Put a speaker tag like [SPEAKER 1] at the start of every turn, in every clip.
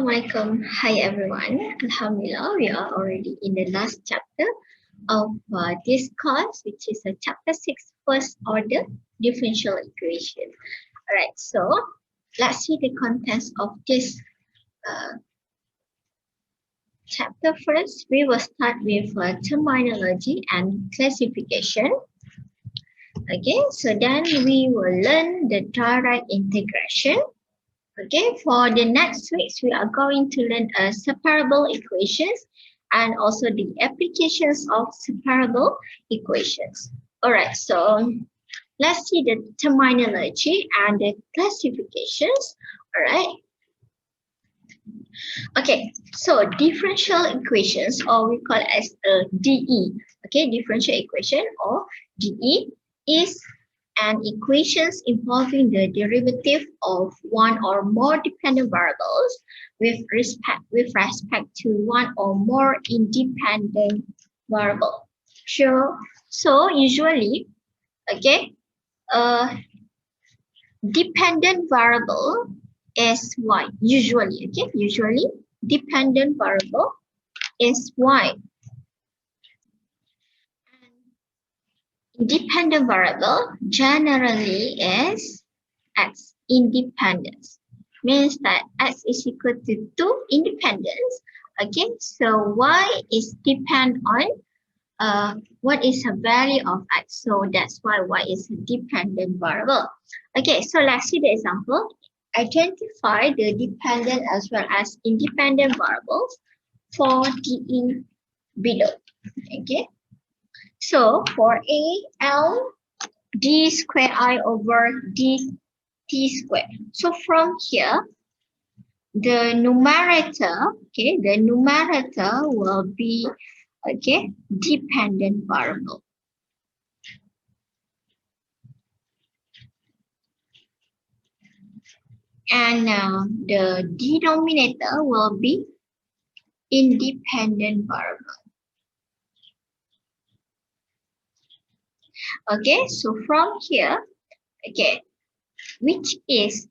[SPEAKER 1] Assalamualaikum. Hi everyone. Alhamdulillah, we are already in the last chapter of this course, which is chapter 6, first order differential equation. Alright, so let's see the contents of this uh, chapter first. We will start with terminology and classification. Okay, so then we will learn the direct integration. Okay, for the next weeks, we are going to learn separable equations and also the applications of separable equations. All right, so let's see the terminology and the classifications. All right. Okay, so differential equations, or we call it as DE. Okay, differential equation or DE is and equations involving the derivative of one or more dependent variables with respect to one or more independent variable. Sure. So usually, okay, dependent variable is y. Usually, okay, usually dependent variable is y. Independent variable generally is x. Independence means that x is equal to 2 independence. Okay, so y is depend on what is the value of x. So that's why y is a dependent variable. Okay, so let's see the example. Identify the dependent as well as independent variables for DE below. Okay, so for A, L, d square I over d t square. So from here, the numerator, okay, the numerator will be, okay, dependent variable. And the denominator will be independent variable. Okay, so from here, okay, which is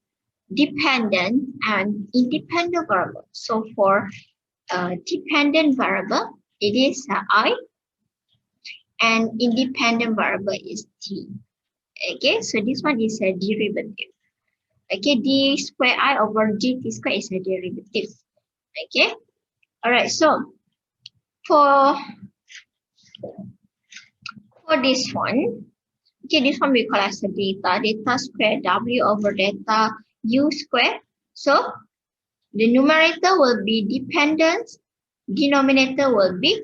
[SPEAKER 1] dependent and independent variable. So for dependent variable, it is I, and independent variable is t. Okay, so this one is a derivative. Okay, d square I over gt square is a derivative. Okay, all right. So for this one, okay, this one we call as a data square w over data u square. So the numerator will be dependent, denominator will be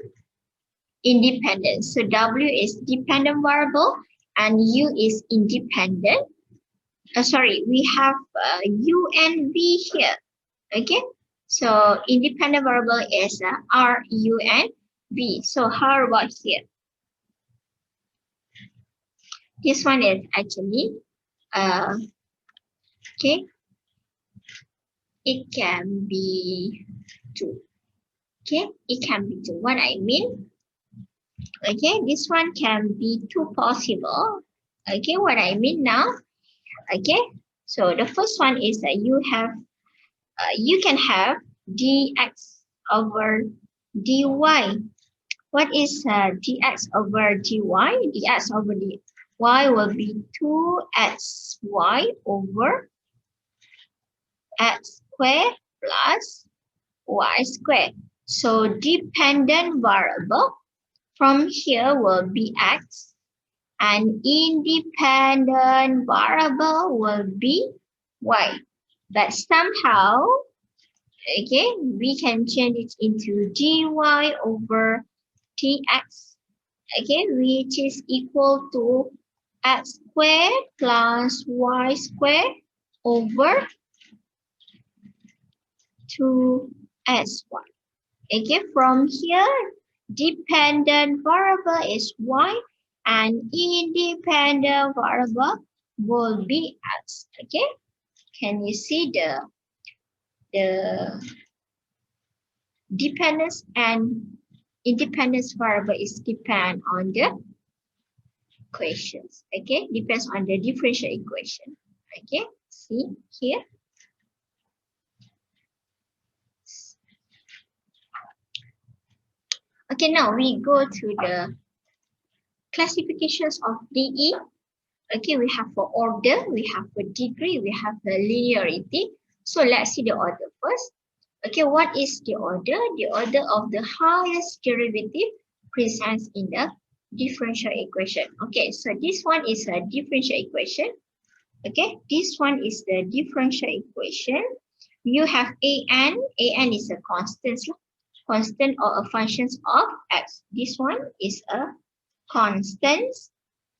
[SPEAKER 1] independent. So w is dependent variable and u is independent. Sorry, we have u and v here. Okay, so independent variable is r, u, and v. So how about here? This one is actually okay. It can be 2. Okay, it can be 2. What I mean? Okay, this one can be 2 possible. Okay, what I mean now? Okay, so the first one is that you can have dx over dy. What is dx over dy? Dx over dy will be 2xy over x squared plus y squared. So dependent variable from here will be x, and independent variable will be y. But somehow, okay, we can change it into dy over dx, okay, which is equal to x squared plus y squared over 2sy. Okay, from here, dependent variable is y and independent variable will be x. Okay, can you see the dependence and independence variable is depend on the equations. Okay, depends on the differential equation. Okay, see here. Okay, now we go to the classifications of DE. Okay, we have for order, we have for degree, we have the linearity. So let's see the order first. Okay, what is the order? The order of the highest derivative presents in the differential equation. Okay, so this one is a differential equation. Okay, this one is the differential equation. You have an is a constant or a function of x. This one is a constant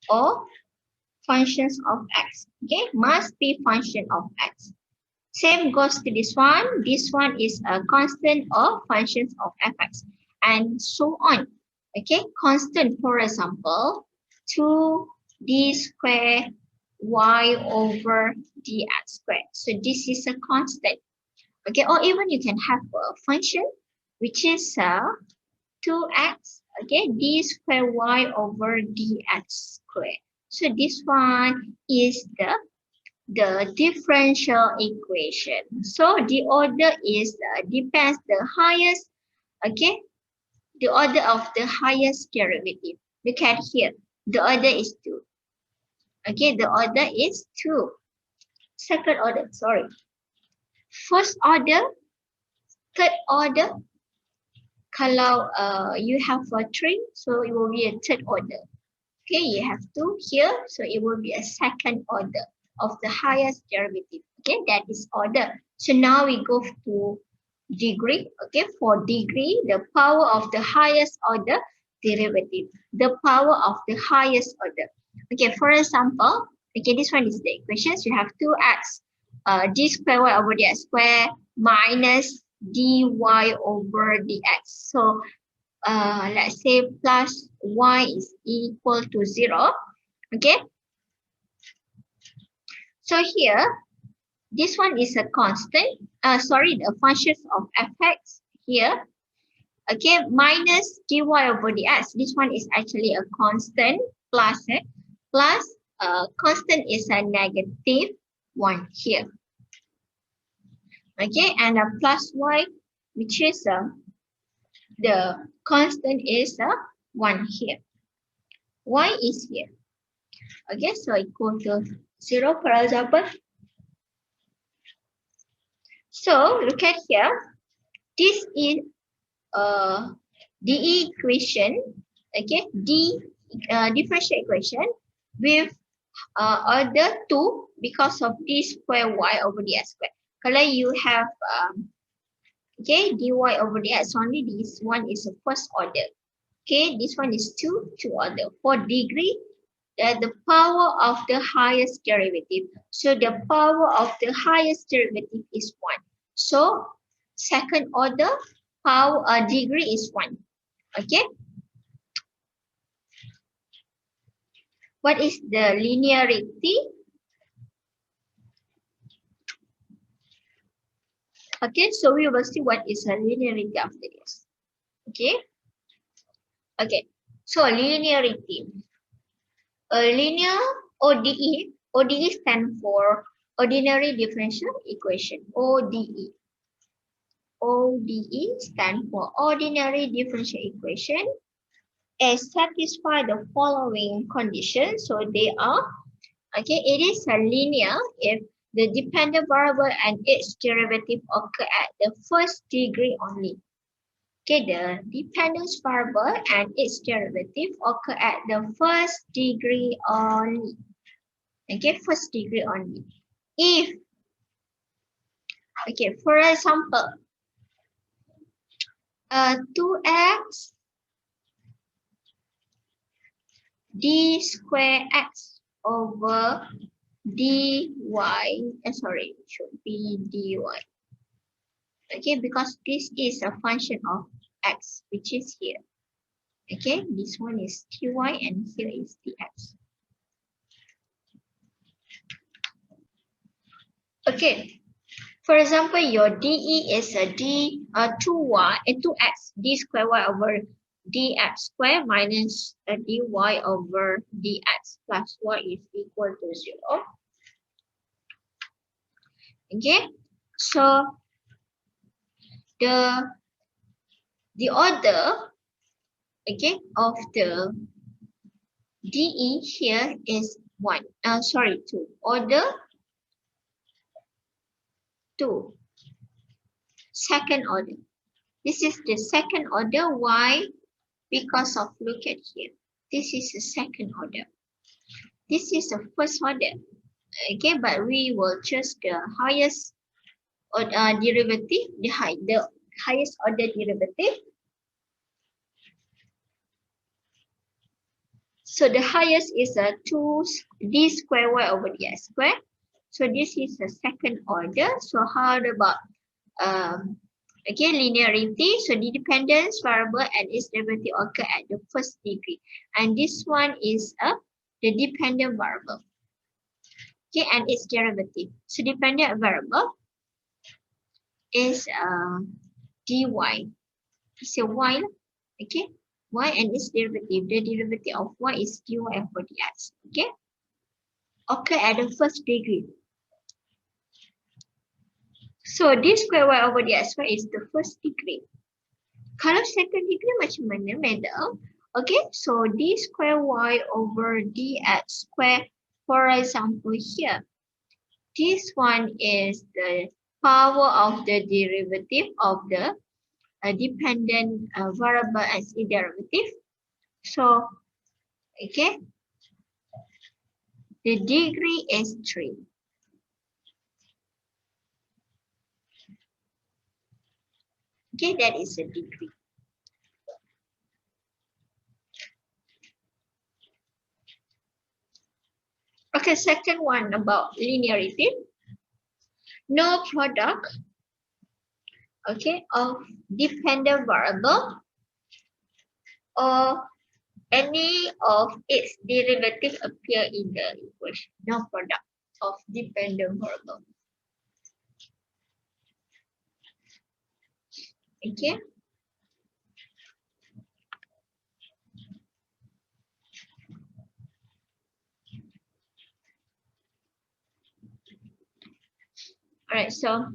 [SPEAKER 1] or functions of x. Okay, must be function of x. Same goes to this one. This one is a constant or functions of fx, and so on. Okay, constant, for example, 2d square y over dx squared. So this is a constant. Okay, or even you can have a function which is 2x, okay, d square y over dx squared. So this one is the differential equation. So the order is depends the highest, okay, the order of the highest derivative. Look at here, the order is 2. Okay, the order is 2. Second order, sorry. First order, third order. Kalau you have a 3, so it will be a third order. Okay, you have 2 here, so it will be a second order of the highest derivative. Okay, that is order. So now we go to degree. Okay, for degree, the power of the highest order derivative, the power of the highest order. Okay, for example, okay, this one is the equations. You have 2x d square y over dx square minus dy over dx. So let's say plus y is equal to 0. Okay, so here this one is a constant, sorry, the functions of fx here. Okay, minus dy over dx, this one is actually a constant, plus constant is a negative 1 here. Okay, and a plus y, which is the constant is 1 here. Y is here. Okay, so equal to 0, for example. So look at here. This is the equation. Okay, differential equation with order 2 because of d square y over dx square. Kalau you have okay, dy over dx only, this one is a first order. Okay, this one is 2 order. For degree, the power of the highest derivative. So the power of the highest derivative is 1. So second order power degree is 1. Okay. What is the linearity? Okay, so we will see what is a linearity after this. Okay. Okay. So linearity. A linear ODE. ODE stands for ordinary differential equation. ODE. ODE stands for ordinary differential equation. Is satisfy the following conditions. So they are, okay, it is a linear if the dependent variable and its derivative occur at the first degree only. Okay, the dependent variable and its derivative occur at the first degree only. Okay, first degree only. If, okay, for example, 2x d square x over dy, sorry, it should be dy. Okay, because this is a function of x, which is here. Okay, this one is dy and here is dx. Okay, for example, your dE is a 2x d square y over dx square minus dy over dx plus y is equal to 0. Okay, so the order okay, of the DE here is 1. Sorry, 2. Order 2. Second order. This is the second order. Why? Because of, look at here. This is the second order. This is the first order. Okay, but we will choose the highest derivative, the highest order derivative. So the highest is a 2d square y over dx square. So this is the second order. So how about okay, linearity? So the dependence variable and its derivative occur at the first degree, and this one is the dependent variable. Okay, and its derivative. So dependent variable is dy. It's a y, okay? Y and its derivative. The derivative of y is dy over dx. Okay? Occur at the first degree. So d square y over dx square is the first degree. Kalau second degree macam mana, madam? Okay, so d square y over dx square, for example here, this one is the power of the derivative of the dependent variable as a derivative. So, okay, the degree is 3. Okay, that is a degree. Okay, second one about linearity. No product, okay, of dependent variable or any of its derivative appear in the equation. No product of dependent variable. Okay. Alright, so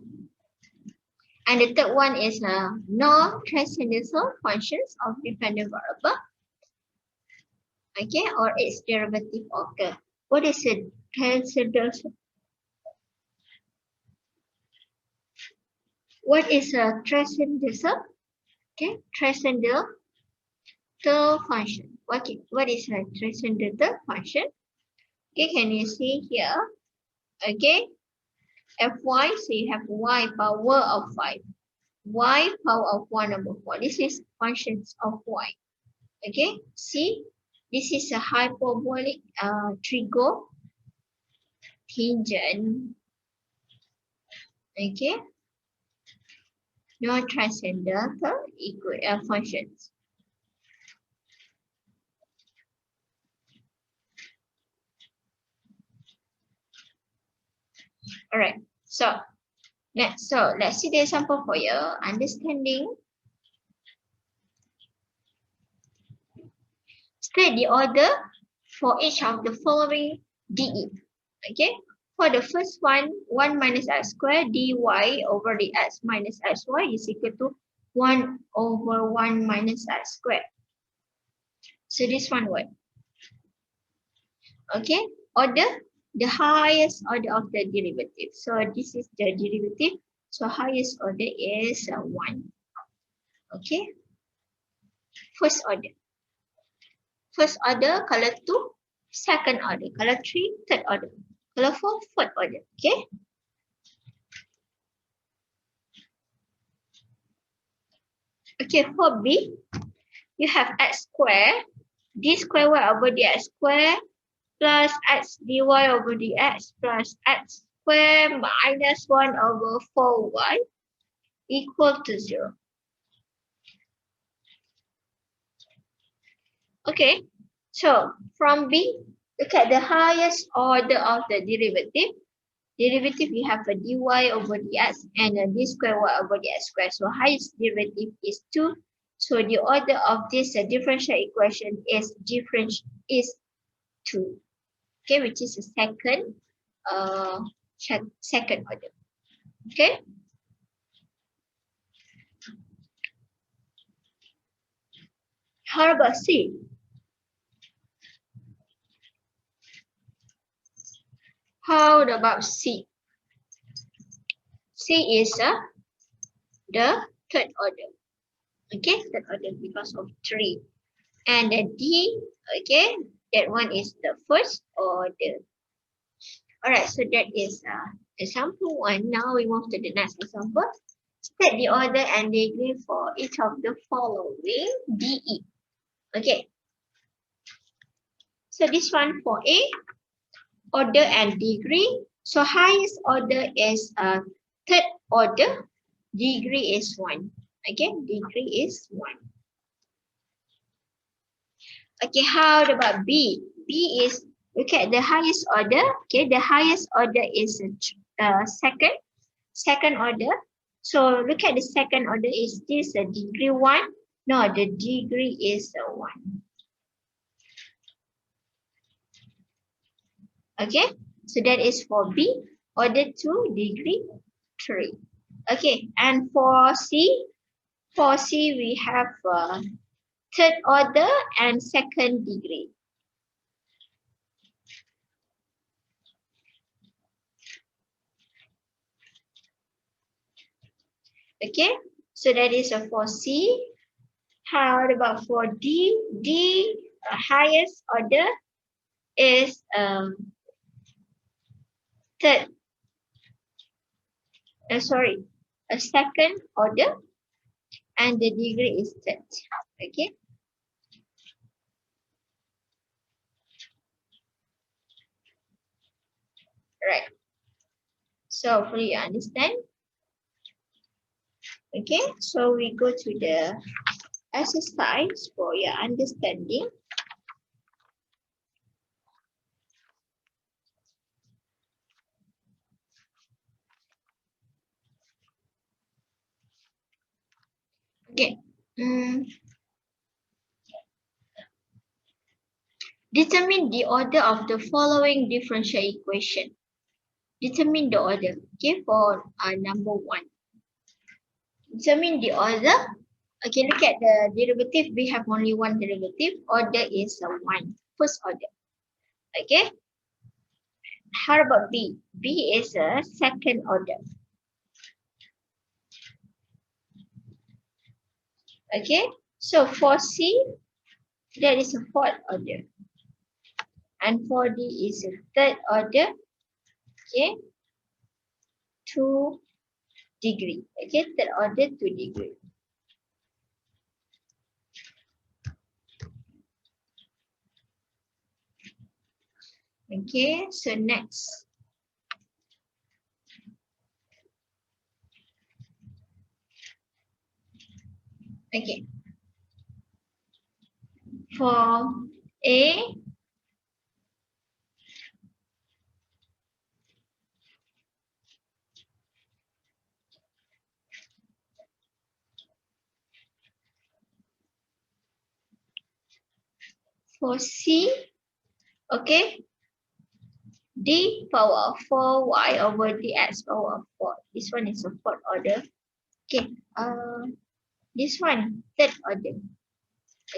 [SPEAKER 1] and the third one is no transcendental functions of dependent variable. Okay, or its derivative occur. What is a transcendental? What is a transcendental? Okay, transcendental function. What is a transcendental function? Okay, can you see here? Okay, fy, so you have y power of 5, y power of 1 over 4. This is functions of y. Okay, see, this is a hyperbolic trigo tangent. Okay, no transcendental functions. All right, so let's see the example for your understanding. State the order for each of the following DE. Okay, for the first one, 1 minus x squared dy over dx minus xy is equal to 1 over 1 minus x squared. So this one what? Okay, order the highest order of the derivative. So this is the derivative. So highest order is 1. Okay, first order. First order, color 2, second order, color 3, third order, color 4, fourth order. Okay. Okay, for B, you have x square, d square y over dx square plus x dy over dx plus x square minus 1 over 4y equal to 0. Okay, so from B, look at the highest order of the derivative. Derivative, you have a dy over dx and a d square y over dx square. So highest derivative is 2. So the order of this differential equation is 2. Okay, which is the second order. Okay. How about C? How about C? C is the third order. Okay, third order because of 3. And the D, okay, that one is the first order. Alright, so that is example 1. Now we move to the next example. State the order and degree for each of the following DE. Okay. So this one for A, order and degree. So highest order is third order, degree is 1. Okay, degree is 1. Okay, how about B? B is, look at the highest order. Okay, the highest order is second order. So look at the second order. Is this a degree 1? No, the degree is 1. Okay, so that is for B. Order 2, degree 3. Okay, and for C we have third order and second degree. Okay, so that is for C. How about for D? D, highest order is third. Sorry, a second order, and the degree is third. Okay. Right. So hopefully you understand. Okay, so we go to the exercise for your understanding. Okay. Determine the order of the following differential equation. Determine the order. Okay, for number 1. Determine the order. Okay, look at the derivative. We have only one derivative. Order is 1. First order. Okay. How about B? B is a second order. Okay. So for C, that is a fourth order. And for D is a third order. Okay. 2 degree. Okay, third order 2 degree. Okay, so next. Okay. For A, for C, okay, D power of 4 y over dx power of 4. This one is a fourth order. Okay, this one, third order.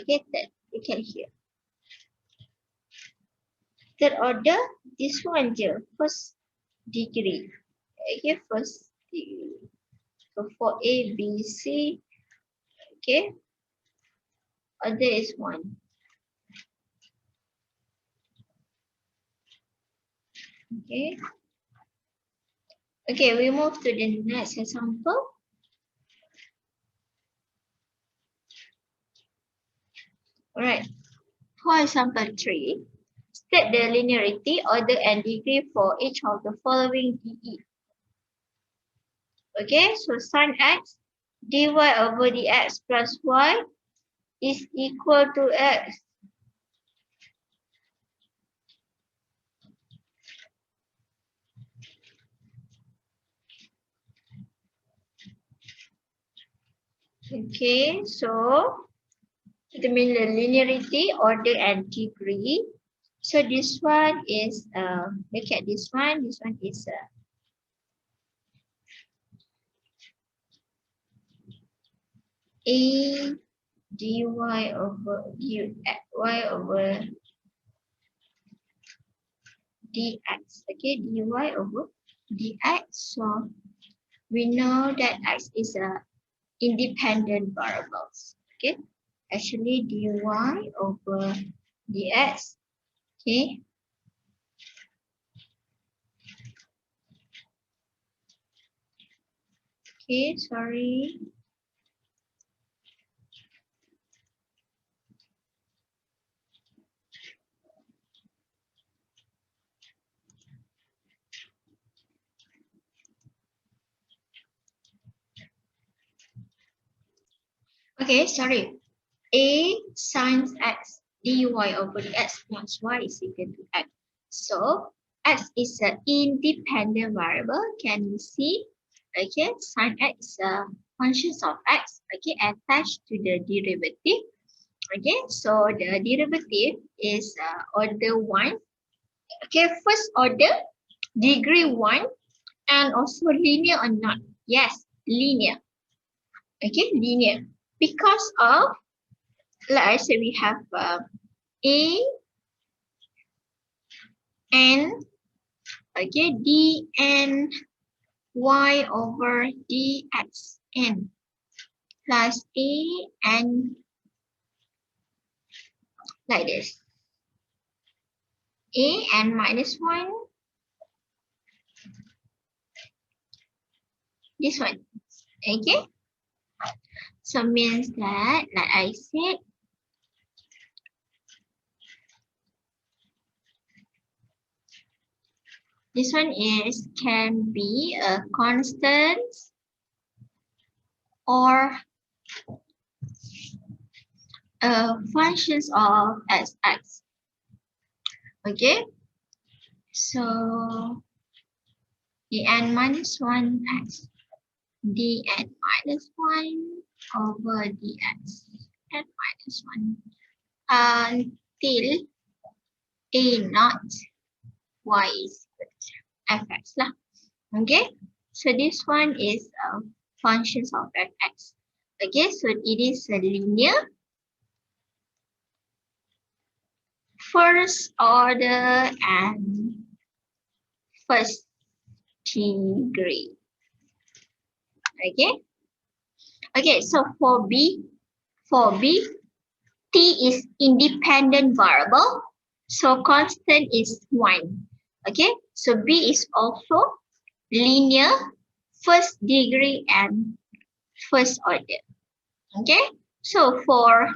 [SPEAKER 1] Okay, third, you can hear. Third order, this one here, first degree. Okay, first degree. So for A, B, C, okay, order is 1. Okay. Okay, we move to the next example. All right. For example 3, state the linearity, order, and degree for each of the following DE. Okay, so sin x dy over dx plus y is equal to x. Okay, so determine the linearity, order, and degree. So this one is, look at this one. This one is A dy over dy over dx. Okay, dy over dx. So we know that x is a independent variables. Okay, actually dy over dx. Okay. Okay, sorry. Okay, sorry. A sin x dy over dx plus y is equal to x. So x is an independent variable. Can you see? Okay, sin x is a function of x. Okay, attached to the derivative. Okay, so the derivative is order 1. Okay, first order, degree 1, and also linear or not. Yes, linear. Okay, linear. Because of, like I said, we have a n, okay, d n y over dx n plus a n like this. A n minus 1, this one. Okay, so means that, like I said, this one is can be a constant or functions of x. Okay, so dn minus 1 x dn minus 1 over dx n minus 1 until a not y is fx lah. Okay, so this one is functions of fx. Okay, so it is a linear first order and first degree. Okay, okay, so for b, t is independent variable, so constant is 1. Okay, so b is also linear first degree and first order. Okay, so for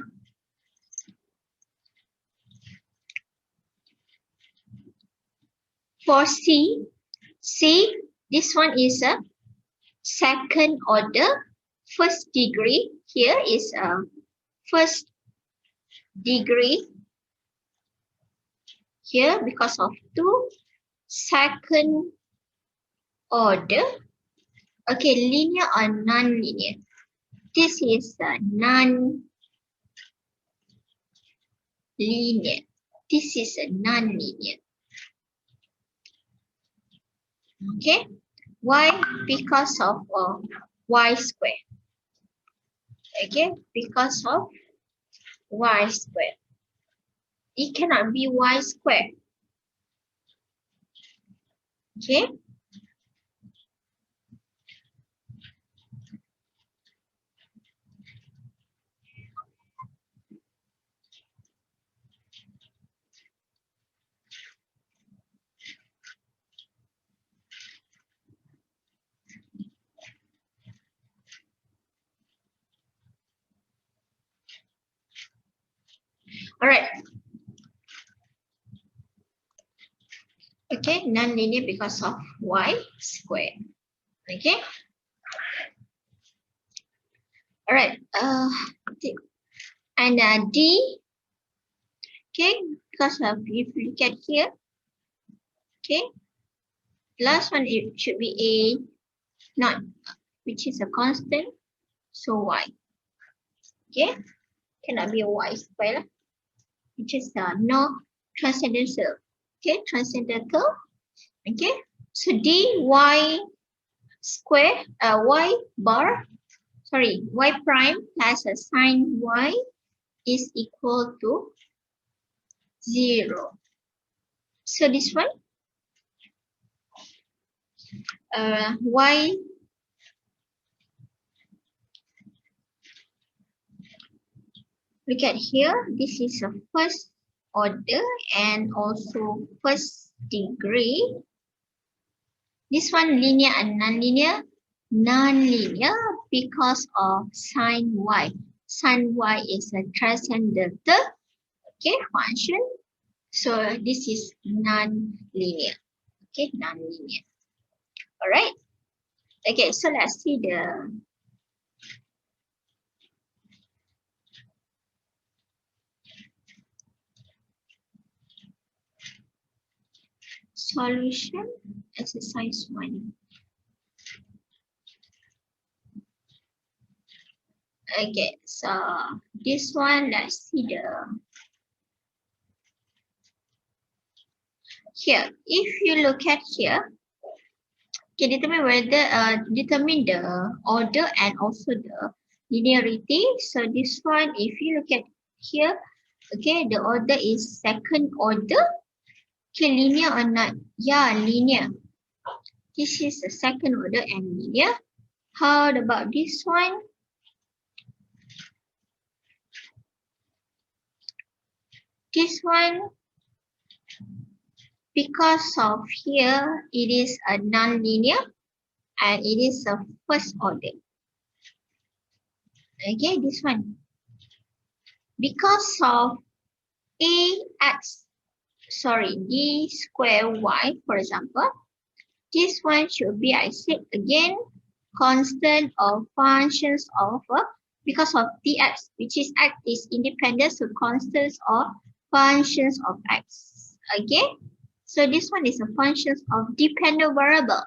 [SPEAKER 1] c, this one is a second order first degree. Here is a first degree here because of 2 second order. Okay, linear or non-linear. This is a non-linear. This is a non-linear. Okay, why? Because of y square. Okay, because of y square. It cannot be y square. Okay. All right. Okay, non-linear because of y square. Okay. All right. And d. Okay, because of if you look at here. Okay. Last one it should be a not, which is a constant. So y. Okay. Cannot be a y square, which is no transcendental. Okay, transcendental. Okay. So dy square y bar. y prime plus a sine y is equal to 0. So this one, y look at here, this is a first order and also first degree. This one linear and non-linear. Non-linear because of sine y. Sine y is a transcendental function. So this is non-linear. Okay, non-linear. All right. Okay, so let's see the solution, exercise 1. Okay, so this one, let's see the here. If you look at here, okay, determine the order and also the linearity. So this one, if you look at here, okay, the order is second order. Okay, linear or not? Yeah, linear. This is the second order and linear. How about this one? This one, because of here, it is a non-linear and it is a first order. Okay, this one. Because of d square y, for example, this one should be, I said again, constant or functions of, because of dx, which is x is independent, so constants or functions of x. Okay, so this one is a functions of dependent variable.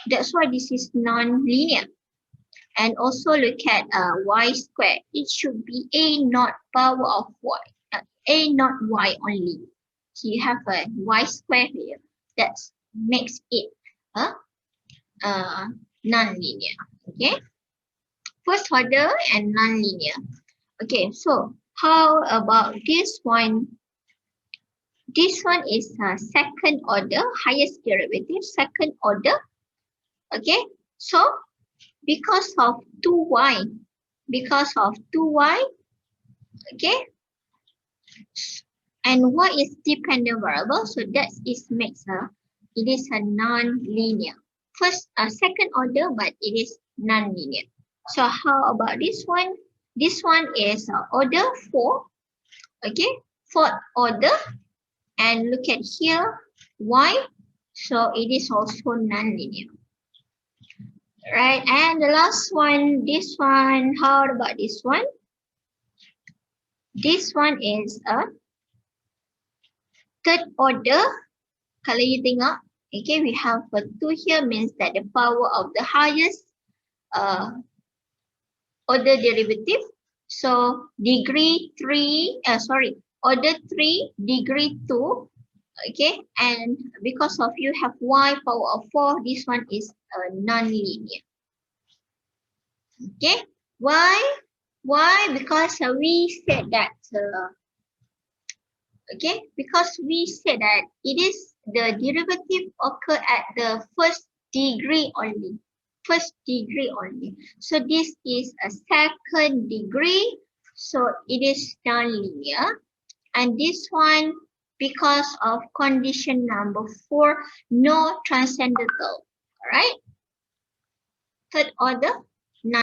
[SPEAKER 1] That's why this is non-linear. And also look at y squared. It should be a not power of y, a not y only. So you have a y squared here. That makes it non-linear. Okay, first order and non-linear. Okay, so how about this one? This one is second order, highest derivative, second order. Okay, so because of 2y, okay, and y is dependent variable, so that makes it is a non-linear. Second order, but it is non-linear. So how about this one? This one is order 4, okay, fourth order, and look at here, y, so it is also non-linear. Right, and the last one, this one, how about this one? This one is a third order. Kalau you tengok, okay, we have a 2 here, means that the power of the highest order derivative. So order 3, degree 2, okay, and because of you have y power of 4, this one is non-linear. Okay, why? Because we said that because we said that it is the derivative occur at the first degree only. So this is a second degree, so it is non-linear. And this one, because of condition number 4, no transcendental. All right. Third order,